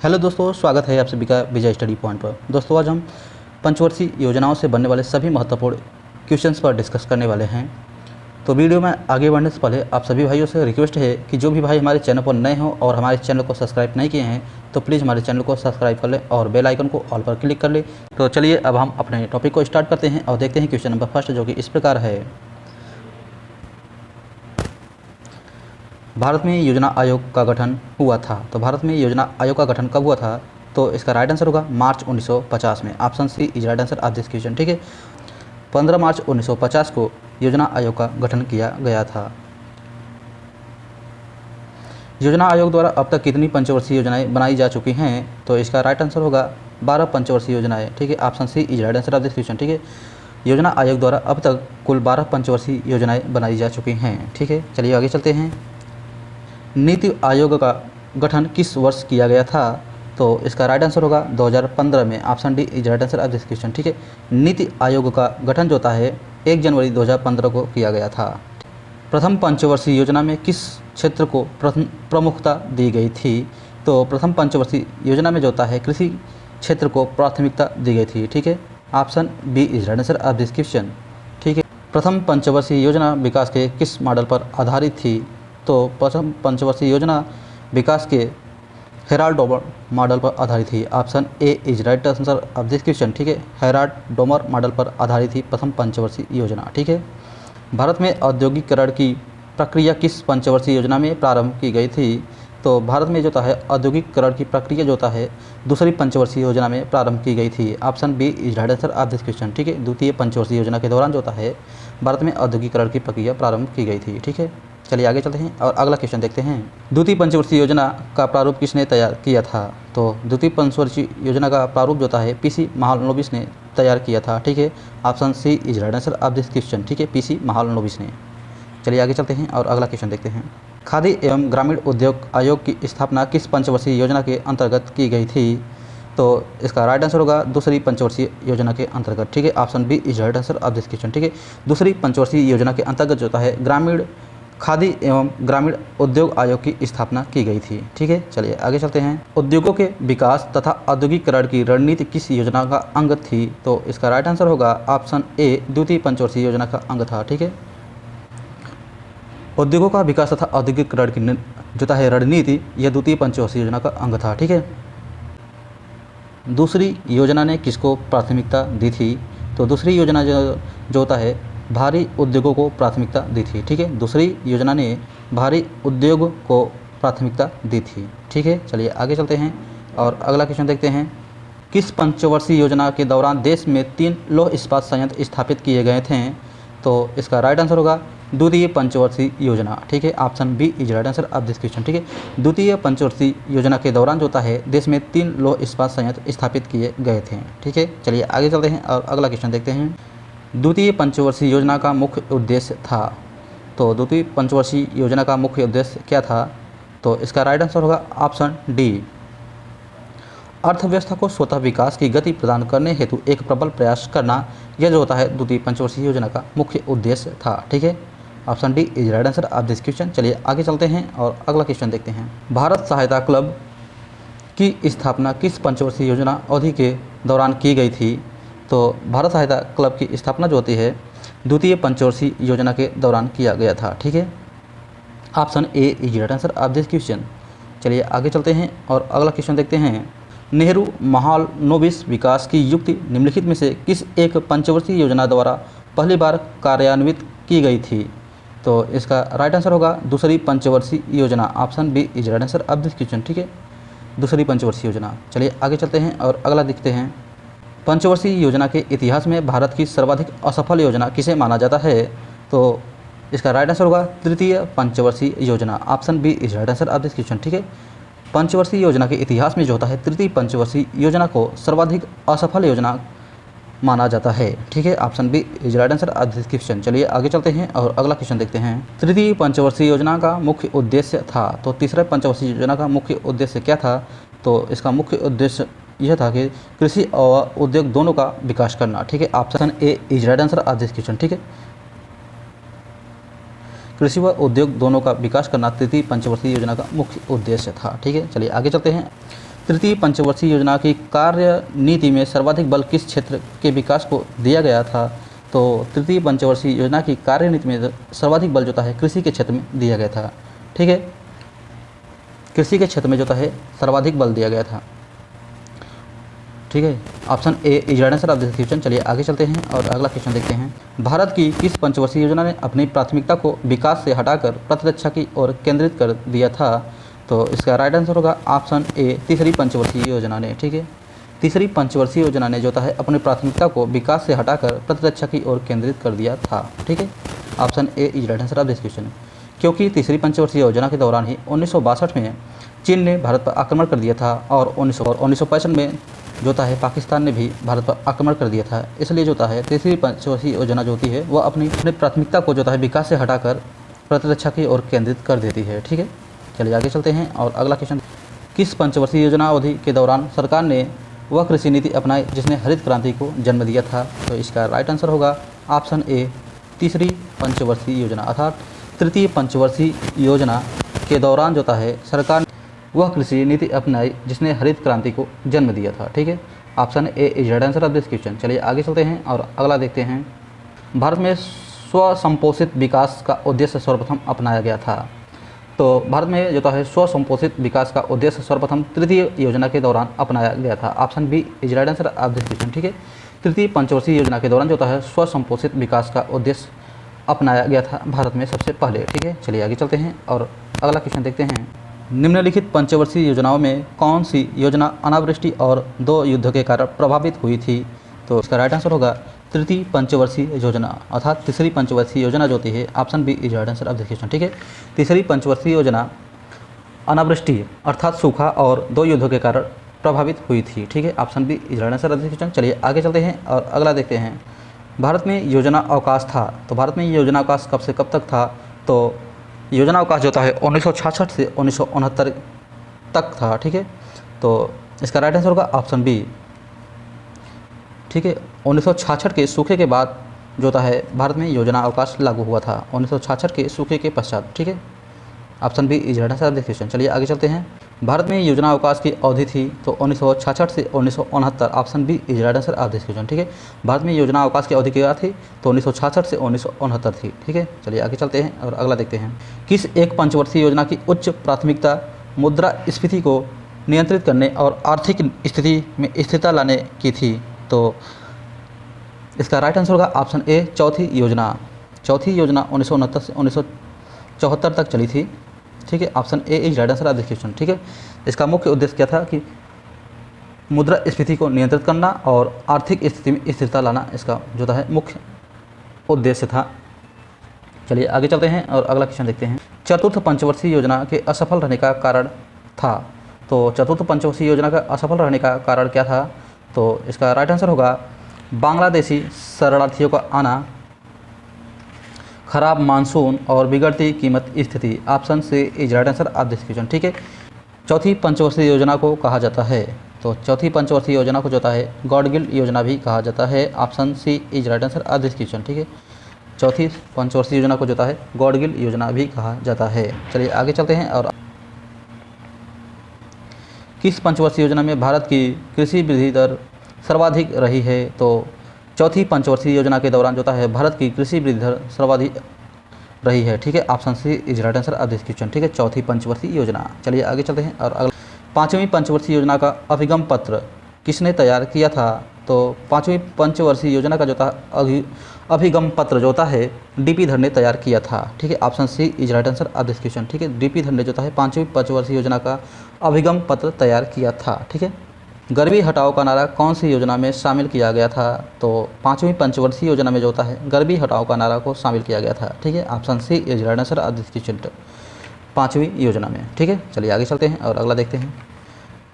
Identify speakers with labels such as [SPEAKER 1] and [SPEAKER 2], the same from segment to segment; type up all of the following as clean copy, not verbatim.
[SPEAKER 1] Hello दोस्तों, स्वागत है आप सभी का विजय स्टडी पॉइंट पर। दोस्तों, आज हम पंचवर्षीय योजनाओं से बनने वाले सभी महत्वपूर्ण क्वेश्चंस पर डिस्कस करने वाले हैं। तो वीडियो में आगे बढ़ने से पहले आप सभी भाइयों से रिक्वेस्ट है कि जो भी भाई हमारे चैनल पर नए हों और हमारे चैनल को सब्सक्राइब नहीं किए हैं तो प्लीज़ हमारे चैनल को सब्सक्राइब कर लें और बेल आइकन को ऑल पर क्लिक कर लें। तो चलिए अब हम अपने टॉपिक को स्टार्ट करते हैं और देखते हैं क्वेश्चन नंबर फर्स्ट, जो कि इस प्रकार है। भारत में योजना आयोग का गठन हुआ था। तो भारत में योजना आयोग का गठन कब हुआ था? तो इसका राइट आंसर होगा मार्च 1950 में। Option C is right answer of this question. ठीक है, 15 मार्च 1950 को योजना आयोग का गठन किया गया था। योजना आयोग द्वारा अब तक कितनी पंचवर्षीय योजनाएं बनाई जा चुकी हैं? तो इसका राइट आंसर होगा 12 पंचवर्षीय योजनाएं। ठीक है, option C is right answer of this question. ठीक है, योजना आयोग द्वारा अब तक कुल 12 पंचवर्षीय योजनाएं बनाई जा चुकी हैं। ठीक है, चलिए आगे चलते हैं। नीति आयोग का गठन किस वर्ष किया गया था? तो इसका राइट आंसर होगा 2015 में। Option D is right answer of this question. ठीक है, नीति आयोग का गठन जो होता है 1 जनवरी 2015 को किया गया था। प्रथम पंचवर्षीय योजना में किस क्षेत्र को प्रमुखता दी गई थी? तो प्रथम पंचवर्षीय योजना में जो होता है कृषि क्षेत्र को प्राथमिकता दी गई थी। ठीक है, option B is right answer of this question. ठीक है, प्रथम पंचवर्षीय योजना विकास के किस मॉडल पर आधारित थी? तो प्रथम पंचवर्षीय योजना विकास के हेराल्ड डोमर मॉडल पर आधारित थी। Option A is right answer of this question. ठीक है, हेराल्ड डोमर मॉडल पर आधारित थी प्रथम पंचवर्षीय योजना। ठीक है, भारत में औद्योगिकरण की प्रक्रिया किस पंचवर्षीय योजना में प्रारंभ की गई थी? तो भारत में जो होता है औद्योगिकरण की प्रक्रिया जो होता है दूसरी पंचवर्षीय योजना में प्रारंभ की गई थी। Option B is right answer of this question. ठीक है, द्वितीय पंचवर्षीय योजना के दौरान जो होता है भारत में औद्योगिकरण की प्रक्रिया प्रारंभ की गई थी। ठीक है, चलिए आगे चलते हैं और अगला क्वेश्चन देखते हैं। द्वितीय पंचवर्षीय योजना का प्रारूप किसने तैयार किया था? तो द्वितीय पंचवर्षीय योजना का प्रारूप जो होता है पीसी महालनोबिस ने तैयार किया था। ठीक है, option C is right answer of this question. ठीक है, पीसी महालनोबिस ने। चलिए आगे चलते हैं और अगला क्वेश्चन देखते हैं। खादी एवं ग्रामीण उद्योग आयोग की स्थापना किस पंचवर्षीय योजना के अंतर्गत की गई थी? तो इसका राइट आंसर होगा दूसरी पंचवर्षीय योजना के अंतर्गत। ठीक है, option B is right answer of this question. ठीक है, दूसरी पंचवर्षीय योजना के अंतर्गत जो होता है ग्रामीण खादी एवं ग्रामीण उद्योग आयोग की स्थापना की गई थी। ठीक है, चलिए आगे चलते हैं। उद्योगों के विकास तथा औद्योगिकरण की रणनीति किस योजना का अंग थी? तो इसका राइट आंसर होगा ऑप्शन ए द्वितीय पंचवर्षीय योजना का अंग था। ठीक है, उद्योगों का विकास तथा औद्योगिकरण की जो है रणनीति यह द्वितीय पंचवर्षीय योजना का अंग था। ठीक है, दूसरी योजना ने किसको प्राथमिकता दी थी? तो दूसरी योजना जो होता है भारी उद्योगों को प्राथमिकता दी थी। ठीक है, दूसरी योजना ने भारी उद्योग को प्राथमिकता दी थी। ठीक है, चलिए आगे चलते हैं और अगला क्वेश्चन देखते हैं। किस पंचवर्षीय योजना के दौरान देश में 3 लौह इस्पात संयंत्र स्थापित किए गए थे? तो इसका राइट आंसर होगा द्वितीय पंचवर्षीय योजना। ठीक है, option B is right answer of this question. ठीक है, द्वितीय पंचवर्षीय योजना के दौरान जो होता है देश में 3 लौह इस्पात संयंत्र स्थापित किए गए थे। ठीक है, चलिए आगे चलते हैं और अगला क्वेश्चन देखते हैं। द्वितीय पंचवर्षीय योजना का मुख्य उद्देश्य था। तो द्वितीय पंचवर्षीय योजना का मुख्य उद्देश्य क्या था? तो इसका राइट आंसर होगा ऑप्शन डी, अर्थव्यवस्था को स्वतः विकास की गति प्रदान करने हेतु एक प्रबल प्रयास करना। यह जो होता है द्वितीय पंचवर्षीय योजना का मुख्य उद्देश्य था। ठीक है, option D is right answer of this question. चलिए आगे चलते हैं और अगला क्वेश्चन देखते हैं। भारत सहायता क्लब की स्थापना किस पंचवर्षीय योजना अवधि के दौरान की गई थी? तो भारत सहायता क्लब की स्थापना जो होती है द्वितीय पंचवर्षीय योजना के दौरान किया गया था। ठीक है, option A is right answer of this question. चलिए आगे चलते हैं और अगला क्वेश्चन देखते हैं। नेहरू महालनोबिस विकास की युक्ति निम्नलिखित में से किस एक पंचवर्षीय योजना द्वारा पहली बार कार्यान्वित की गई थी? तो इसका राइट आंसर होगा दूसरी पंचवर्षीय योजना। Option B is right answer of this question. ठीक है, दूसरी पंचवर्षीय योजना। चलिए आगे चलते हैं और अगला देखते हैं। पंचवर्षीय योजना के इतिहास में भारत की सर्वाधिक असफल योजना किसे माना जाता है? तो इसका राइट आंसर होगा तृतीय पंचवर्षीय योजना। Option B is right answer of this question. ठीक है, पंचवर्षीय योजना के इतिहास में जो होता है तृतीय पंचवर्षीय योजना को सर्वाधिक असफल योजना माना जाता है। ठीक है, option B is right answer of this question. चलिए आगे चलते हैं और अगला क्वेश्चन देखते हैं। तृतीय पंचवर्षीय योजना का मुख्य उद्देश्य था। तो तीसरे पंचवर्षीय योजना का मुख्य उद्देश्य क्या था? तो इसका मुख्य उद्देश्य यह था कि कृषि और उद्योग दोनों का विकास करना। ठीक है, option A is right answer of this question. ठीक है, कृषि व उद्योग दोनों का विकास करना तृतीय पंचवर्षीय योजना का मुख्य उद्देश्य था। ठीक है, चलिए आगे चलते हैं। तृतीय पंचवर्षीय योजना की कार्य नीति में सर्वाधिक बल किस क्षेत्र के विकास को दिया गया था? तो तृतीय पंचवर्षीय योजना की कार्य नीति में सर्वाधिक बल जो है कृषि के क्षेत्र में दिया गया था। ठीक है, कृषि के क्षेत्र में जो है सर्वाधिक बल दिया गया था। ठीक है, option A is right answer of this question. चलिए आगे चलते हैं और अगला क्वेश्चन देखते हैं। भारत की किस पंचवर्षीय योजना ने अपनी प्राथमिकता को विकास से हटाकर प्रतिरक्षा की ओर केंद्रित कर दिया था? तो इसका राइट आंसर होगा ऑप्शन ए तीसरी पंचवर्षीय योजना ने। ठीक है, तीसरी पंचवर्षीय योजना ने जो है अपनी प्राथमिकता को विकास से हटाकर प्रतिरक्षा की ओर केंद्रित कर दिया था। ठीक है, option A is right answer of this question. क्योंकि तीसरी पंचवर्षीय योजना के दौरान ही 1962 में चीन ने भारत पर आक्रमण कर दिया था और 1965 में जो है पाकिस्तान ने भी भारत पर आक्रमण कर दिया था, इसलिए जो है तीसरी पंचवर्षीय योजना जो होती है वह अपनी प्राथमिकता को जो है विकास से हटाकर प्रतिरक्षा की ओर केंद्रित कर देती है। ठीक है, चलिए आगे चलते हैं और अगला क्वेश्चन। किस पंचवर्षीय योजना अवधि के दौरान सरकार ने वह कृषि नीति अपनाई जिसने हरित क्रांति को जन्म दिया था? तो इसका राइट आंसर होगा ऑप्शन ए तीसरी पंचवर्षीय योजना, अर्थात तृतीय पंचवर्षीय योजना के दौरान जो है सरकार ने वह कृषि नीति अपनाई जिसने हरित क्रांति को जन्म दिया था। ठीक है, option A is right answer of this question. चलिए आगे चलते हैं और अगला देखते हैं। भारत में स्वसंपोषित विकास का उद्देश्य सर्वप्रथम अपनाया गया था। तो भारत में जो है स्वसंपोषित विकास का उद्देश्य सर्वप्रथम तृतीय योजना के दौरान अपनाया गया था। Option B is right answer of this question. ठीक है, तृतीय पंचवर्षीय योजना के दौरान जो है स्वसंपोषित विकास का उद्देश्य अपनाया गया था भारत में सबसे पहले। ठीक है, चलिए आगे चलते हैं और अगला क्वेश्चन देखते हैं। निम्नलिखित पंचवर्षीय योजनाओं में कौन सी योजना अनावृष्टि और 2 युद्धों के कारण प्रभावित हुई थी? तो इसका राइट आंसर होगा तृतीय पंचवर्षीय योजना, अर्थात तीसरी पंचवर्षीय योजना जो होती है। Option B is right answer of this question. ठीक है, तीसरी पंचवर्षीय योजना अनावृष्टि अर्थात सूखा और 2 युद्धों के कारण प्रभावित हुई थी। ठीक है, option B is right answer of this question. चलिए आगे चलते हैं और अगला देखते हैं। भारत में योजना अवकाश था, तो भारत में योजना अवकाश कब से कब तक था? तो योजना अवकाश जो है 1966 से 1969 तक था। ठीक है, तो इसका राइट आंसर होगा ऑप्शन बी। ठीक है, 1966 के सूखे के बाद जो है भारत में योजना अवकाश लागू हुआ था, 1966 के सूखे के पश्चात। ठीक है, option B is right answer of this question. चलिए आगे चलते हैं। भारत में योजना अवकाश की अवधि थी तो 1966 से 1969। Option B is right answer of this question. ठीक है, भारत में योजना अवकाश की अवधि क्या थी? तो 1966 से 1969 थी। ठीक है, चलिए आगे चलते हैं और अगला देखते हैं। किस एक पंचवर्षीय योजना की उच्च प्राथमिकता मुद्रास्फीति को नियंत्रित करने और आर्थिक स्थिति में स्थिरता लाने की थी? तो इसका राइट आंसर होगा ऑप्शन ए चौथी योजना। चौथी योजना 1969 से 1974 तक चली थी। ठीक है, option A is right answer of this question. ठीक है, इसका मुख्य उद्देश्य क्या था कि मुद्रास्फीति को नियंत्रित करना और आर्थिक स्थिति में स्थिरता लाना, इसका जो है मुख्य उद्देश्य था। चलिए आगे चलते हैं और अगला क्वेश्चन देखते हैं। चतुर्थ पंचवर्षीय योजना के असफल रहने का कारण था। तो चतुर्थ पंचवर्षीय योजना का असफल रहने का कारण क्या था? तो इसका राइट आंसर होगा बांग्लादेशी शरणार्थियों का आना, खराब मानसून और बिगड़ती कीमत स्थिति। ऑप्शन से is right answer of this question. ठीक है, चौथी पंचवर्षीय योजना को कहा जाता है, तो चौथी पंचवर्षीय योजना को जो है गॉडगिल योजना भी कहा जाता है। Option C is right answer of this question. ठीक है, चौथी पंचवर्षीय योजना को जो है गॉडगिल योजना भी कहा जाता है। चलिए आगे चलते हैं और किस पंचवर्षीय योजना में भारत की कृषि वृद्धि दर सर्वाधिक रही है? तो चौथी पंचवर्षीय योजना के दौरान जो है भारत की कृषि वृद्धि दर सर्वाधिक रही है। ठीक है, option C is right answer of this question. ठीक है, चौथी पंचवर्षीय योजना। चलिए आगे चलते हैं और अगला पाँचवीं पंचवर्षीय योजना का अभिगम पत्र किसने तैयार किया था? तो पाँचवीं पंचवर्षीय योजना का जो था अभिगम पत्र जो होता है डीपी धर ने तैयार किया था। ठीक है, option C is right answer of this question. ठीक है, डीपी धर ने जो है पाँचवीं पंचवर्षीय योजना का अभिगम पत्र तैयार किया था। ठीक है, गरीबी हटाओ का नारा कौन सी योजना में शामिल किया गया था? तो पाँचवीं पंचवर्षीय योजना में जो होता है गरीबी हटाओ का नारा को शामिल किया गया था। ठीक है, option C is right answer of this question, पाँचवीं योजना में। ठीक है, चलिए आगे चलते हैं और अगला देखते हैं।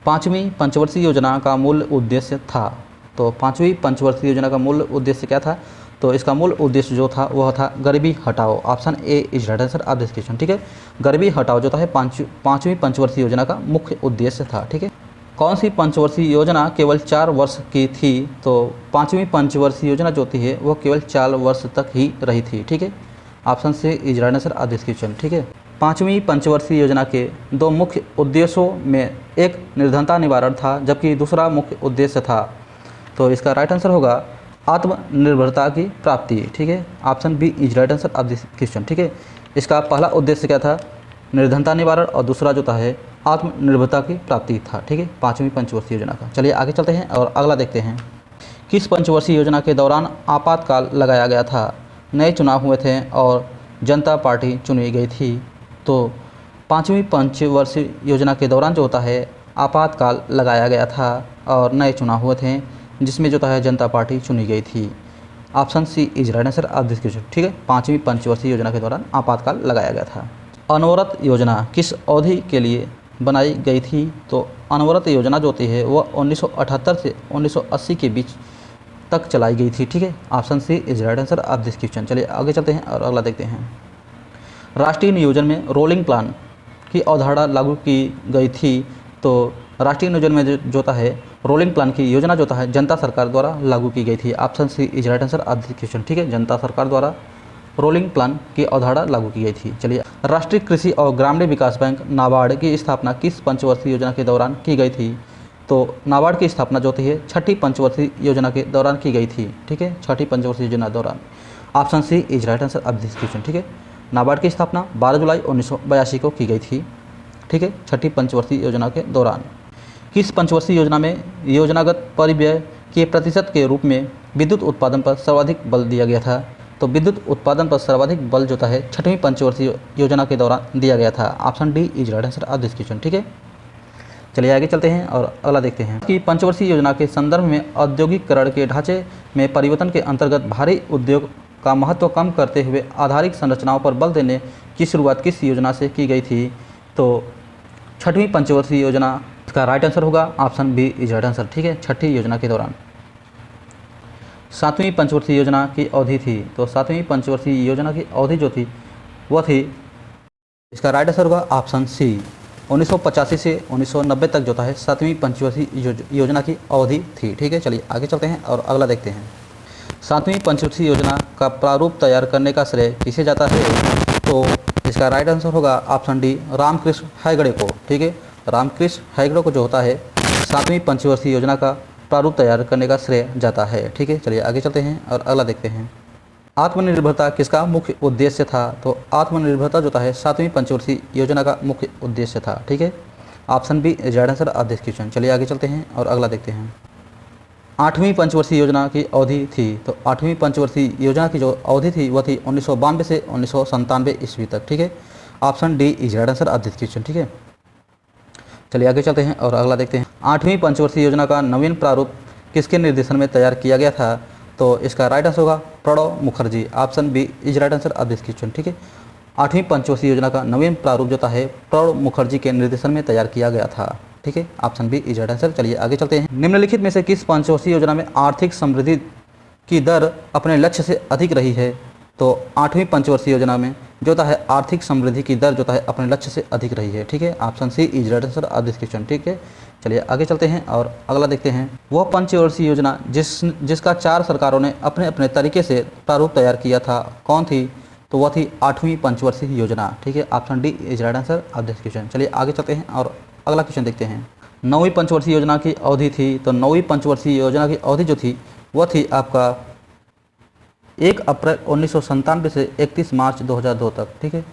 [SPEAKER 1] पाँचवीं पंचवर्षीय योजना का मूल उद्देश्य था। तो पाँचवीं पंचवर्षीय योजना का मूल उद्देश्य क्या था? तो इसका मूल उद्देश्य जो था वह था गरीबी हटाओ। Option A is right answer of this question. ठीक है, गरीबी हटाओ जो था पाँचवीं पंचवर्षीय योजना का मुख्य उद्देश्य था। ठीक है, कौन सी पंचवर्षीय योजना केवल 4 वर्ष की थी? तो पाँचवीं पंचवर्षीय योजना जो होती है वो केवल 4 वर्ष तक ही रही थी। ठीक है, ऑप्शन से is right answer of this question. ठीक है, पाँचवीं पंचवर्षीय योजना के दो मुख्य उद्देश्यों में एक निर्धनता निवारण था, जबकि दूसरा मुख्य उद्देश्य था। तो इसका राइट आंसर होगा आत्मनिर्भरता की प्राप्ति। ठीक है, option B is right answer of this question. ठीक है, इसका पहला उद्देश्य क्या था, निर्धनता निवारण, और दूसरा जो था है आत्मनिर्भरता की प्राप्ति था। ठीक है, पाँचवीं पंचवर्षीय योजना का। चलिए आगे चलते हैं और अगला देखते हैं। किस पंचवर्षीय योजना के दौरान आपातकाल लगाया गया था? नए चुनाव हुए थे और जनता पार्टी चुनी गई थी। तो पाँचवीं पंचवर्षीय योजना के दौरान जो होता है आपातकाल लगाया गया था और नए चुनाव हुए थे, जिसमें जो होता है जनता पार्टी चुनी गई थी। Option C is right answer of this question. ठीक है, पाँचवीं पंचवर्षीय योजना के दौरान आपातकाल लगाया गया था। अनवरत योजना किस अवधि के लिए बनाई गई थी? तो अनवरत योजना जो होती है वह 1978 से 1980 के बीच तक चलाई गई थी। ठीक है, option C is right answer of this question. चलिए आगे चलते हैं और अगला देखते हैं। राष्ट्रीय नियोजन में रोलिंग प्लान की अवधारणा लागू की गई थी। तो राष्ट्रीय नियोजन में जो होता है रोलिंग प्लान की योजना जो होता है जनता सरकार द्वारा लागू की गई थी। Option C is right answer of this question. ठीक है, जनता सरकार द्वारा रोलिंग प्लान की अवधारणा लागू की गई थी। चलिए, राष्ट्रीय कृषि और ग्रामीण विकास बैंक नाबार्ड की स्थापना किस पंचवर्षीय योजना के दौरान की गई थी? तो नाबार्ड की स्थापना जो होती है छठी पंचवर्षीय योजना के दौरान की गई थी। ठीक है, छठी पंचवर्षीय योजना दौरान। Option C is right answer of this question. ठीक है, नाबार्ड की स्थापना 12 जुलाई 1982 को की गई थी। ठीक है, छठी पंचवर्षीय योजना के दौरान। किस पंचवर्षीय योजना में योजनागत परिव्यय के प्रतिशत के रूप में विद्युत उत्पादन पर सर्वाधिक बल दिया गया था? तो विद्युत उत्पादन पर सर्वाधिक बल जो होता है छठवीं पंचवर्षीय योजना के दौरान दिया गया था। Option D is right answer of this question. ठीक है, चलिए आगे चलते हैं और अगला देखते हैं कि पंचवर्षीय योजना के संदर्भ में औद्योगिकरण के ढांचे में परिवर्तन के अंतर्गत भारी उद्योग का महत्व कम करते हुए आधारिक संरचनाओं पर बल देने की शुरुआत किस योजना से की गई थी? तो छठवीं पंचवर्षीय योजना। इसका राइट आंसर होगा option B is right answer. ठीक है, छठी योजना के दौरान। सातवीं पंचवर्षीय योजना की अवधि थी। तो सातवीं पंचवर्षीय योजना की अवधि जो थी वह थी, इसका राइट आंसर होगा ऑप्शन सी 1985 से 1990 तक जो था सातवीं पंचवर्षीय योजना की अवधि थी। ठीक है, चलिए आगे चलते हैं और अगला देखते हैं। सातवीं पंचवर्षीय योजना का प्रारूप तैयार करने का श्रेय किसे जाता है? तो इसका राइट आंसर होगा ऑप्शन डी रामकृष्ण हेगड़े को। ठीक है, रामकृष्ण हेगड़े को जो होता है सातवीं पंचवर्षीय योजना का प्रारूप तैयार करने का श्रेय जाता है। ठीक है, चलिए आगे चलते हैं और अगला देखते हैं। आत्मनिर्भरता किसका मुख्य उद्देश्य था? तो आत्मनिर्भरता जो है सातवीं पंचवर्षीय योजना का मुख्य उद्देश्य था। ठीक है, option B is right answer of this question. चलिए आगे चलते हैं और अगला देखते हैं। आठवीं पंचवर्षीय योजना की अवधि थी। तो आठवीं पंचवर्षीय योजना की जो अवधि थी वह थी 1992 से 1997 ईस्वी तक। ठीक है, option D is right answer of this question. ठीक है, चलिए आगे चलते हैं और अगला देखते हैं। आठवीं पंचवर्षीय योजना का नवीन प्रारूप किसके निर्देशन में तैयार किया गया था? तो इसका राइट आंसर होगा Pranab Mukherjee. Option B is right answer of this question. ठीक है, आठवीं पंचवर्षीय योजना का नवीन प्रारूप जो है प्रणब मुखर्जी के निर्देशन में तैयार किया गया था। ठीक है, option B is right answer. चलिए आगे चलते हैं। निम्नलिखित में से किस पंचवर्षीय योजना में आर्थिक समृद्धि की दर अपने लक्ष्य से अधिक रही है? तो आठवीं पंचवर्षीय योजना में जो है आर्थिक समृद्धि की दर जो है अपने लक्ष्य से अधिक रही है। ठीक है, option C is right answer of this question. ठीक है, चलिए आगे चलते हैं और अगला देखते हैं। वह पंचवर्षीय योजना जिसका 4 सरकारों ने अपने अपने तरीके से प्रारूप तैयार किया था कौन थी? तो वह थी आठवीं पंचवर्षीय योजना। ठीक है, option D is right answer of this question. चलिए आगे चलते हैं और अगला क्वेश्चन देखते हैं। नौवीं पंचवर्षीय योजना की अवधि थी। तो नौवीं पंचवर्षीय योजना की अवधि जो थी वह थी आपका 1 अप्रैल 1997 से 31 मार्च 2002 तक। ठीक है,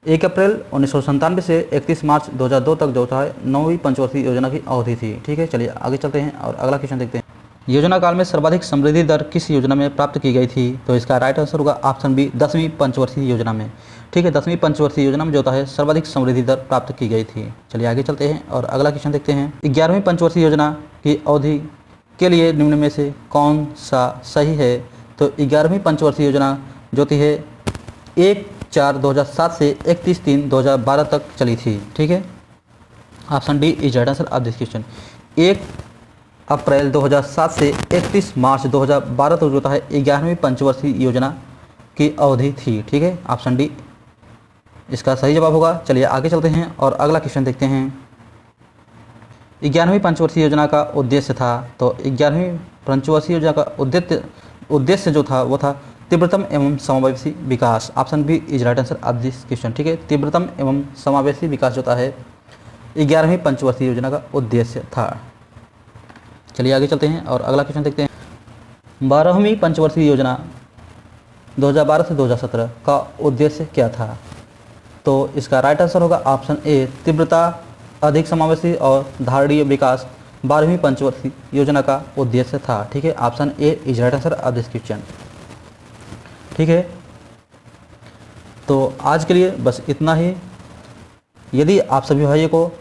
[SPEAKER 1] 1 अप्रैल 1997 से 31 मार्च 2002 तक जो था नौवीं पंचवर्षीय योजना की अवधि थी। ठीक है, चलिए आगे चलते हैं और अगला क्वेश्चन देखते हैं। योजना काल में सर्वाधिक समृद्धि दर किस योजना में प्राप्त की गई थी? तो इसका राइट आंसर होगा ऑप्शन बी 10वीं पंचवर्षीय योजना में। ठीक है, 10वीं पंचवर्षीय योजना में जो है सर्वाधिक समृद्धि दर प्राप्त की गई थी। चलिए आगे चलते हैं और अगला क्वेश्चन देखते हैं। 11वीं पंचवर्षीय योजना की अवधि के लिए निम्न में से कौन सा सही है? तो 11वीं पंचवर्षीय योजना जो थी है 1/4/2007 से 31/3/2012 तक चली थी। ठीक है, option D is right answer of this question. 1 अप्रैल 2007 से 31 मार्च 2012 तक जो है 11वीं पंचवर्षीय योजना की अवधि थी। ठीक है, ऑप्शन डी इसका सही जवाब होगा। चलिए आगे चलते हैं और अगला क्वेश्चन देखते हैं। 11वीं पंचवर्षीय योजना का उद्देश्य था। तो 11वीं पंचवर्षीय योजना का उद्देश्य जो था वो था तीव्रतम एवं समावेशी विकास, option B is right answer of this question. ठीक है, तीव्रतम एवं समावेशी विकास जो होता है 11वीं पंचवर्षीय योजना का उद्देश्य था। चलिए आगे चलते हैं और अगला क्वेश्चन देखते हैं। 12वीं पंचवर्षीय योजना 2012 से 2017 का उद्देश्य क्या था? तो इसका राइट आंसर होगा ऑप्शन ए तीव्रता, अधिक समावेशी और धारणीय विकास 12वीं पंचवर्षीय योजना का उद्देश्य था। ठीक है, option A is right answer of this question. ठीक है, तो आज के लिए बस इतना ही। यदि आप सभी भाइयों को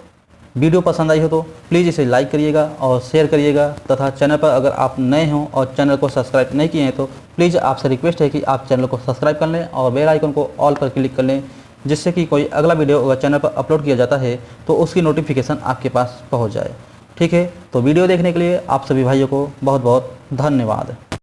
[SPEAKER 1] वीडियो पसंद आई हो तो प्लीज़ इसे लाइक करिएगा और शेयर करिएगा, तथा चैनल पर अगर आप नए हों और चैनल को सब्सक्राइब नहीं किए हैं तो प्लीज़ आपसे रिक्वेस्ट है कि आप चैनल को सब्सक्राइब कर लें और बेल आइकन को ऑल पर क्लिक कर लें, जिससे कि कोई अगला वीडियो अगर चैनल पर अपलोड किया जाता है तो उसकी नोटिफिकेशन आपके पास पहुँच जाए। ठीक है, तो वीडियो देखने के लिए आप सभी भाइयों को बहुत बहुत धन्यवाद।